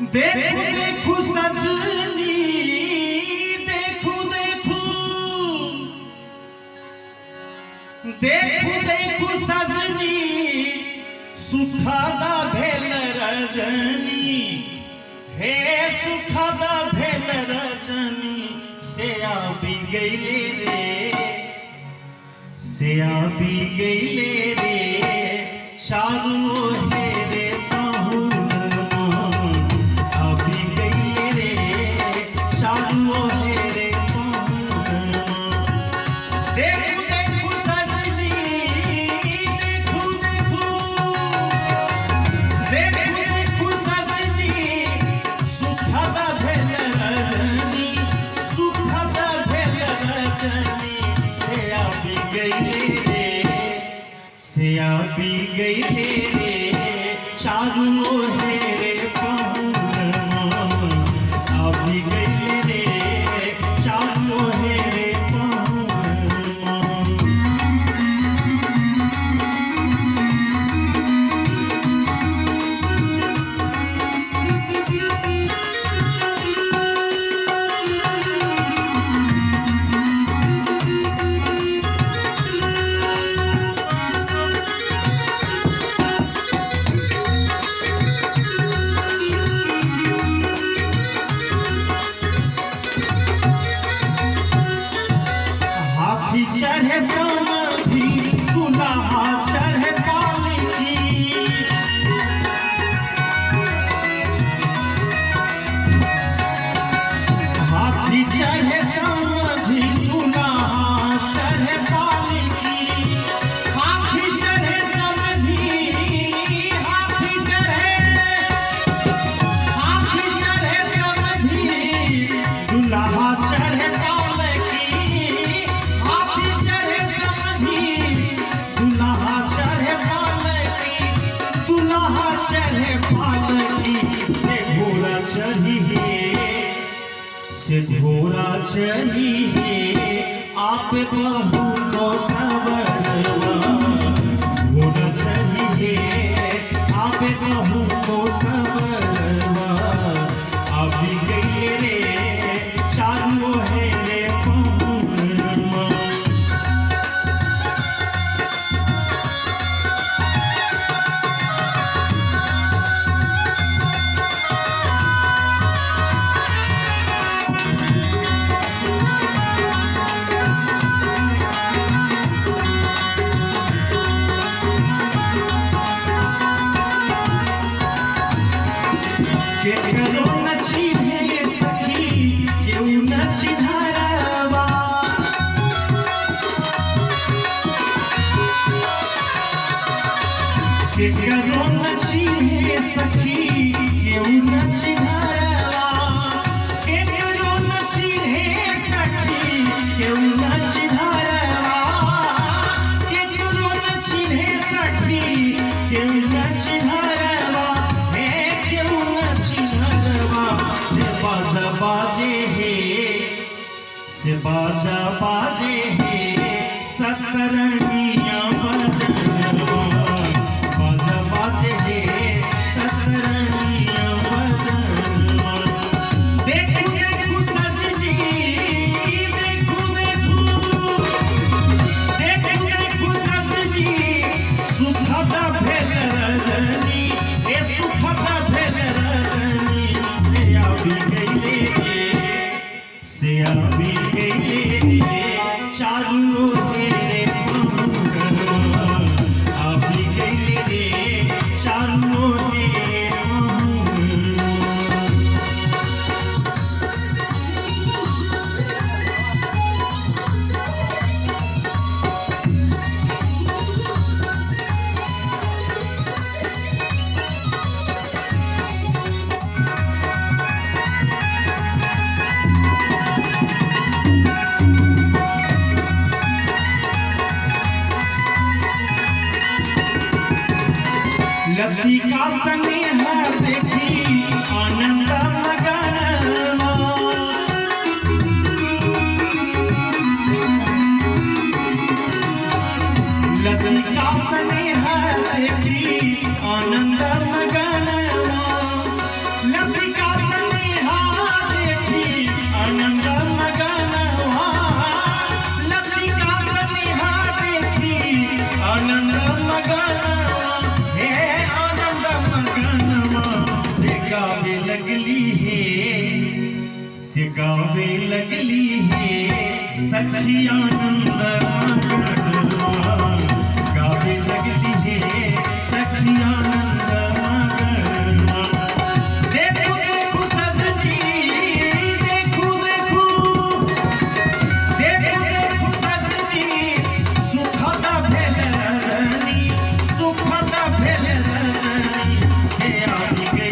देखो देखो सजनी देखो देखो देखो देखो सजनी सुखादा भेल रजनी हे सुखादा भेल रजनी से आबी गईले रे चारू हेरे भी गईले रे चारू हेरे पहुँचना अभी गईले रे चारू हेरे चढ़े समाधि दुल्हा चढ़े पालकी हाथी चढ़े समाधि दुल्हा चढ़े पालकी हाथी चढ़े समाधि हाथी चढ़े समाधि दुल्हा चढ़े से घोड़ा चढ़िए आप बहू को सवरवा घोड़ा चढ़िए आप बहू को सवरवा अभी गई रे चालू है रे पहुँचवा केकरो न चिन्हे सखी केहू न चिन्हरवा केकरो न चिन्हे सखी केहू न चिन्हरवा केकरो न चिन्हे सखी केहू न चिन्हरवा केकरो न चिन्हे सखी केहू न चिन्हरवा से बाजा बाजे हे सतरंगिया बजनवा बाजा बाजे हे सतरंगिया बजनवा देखो देखो सजनी देखो देखो देखो देखो सजनी सुखदा भेल रजनी हे सुखदा भेल रजनी से आबी गईले से अभी गईले चारू हेरे मगनवा से गावे लगली है, से गावे लगली है सखी आनंद मगनवा, गावे लगली है सखी आनंद मगनवा। देखो देखो सजनी, देखो देखो, देखो देखो सजनी, सुखदा भेल रजनी, सुखदा भेल रजनी से आगे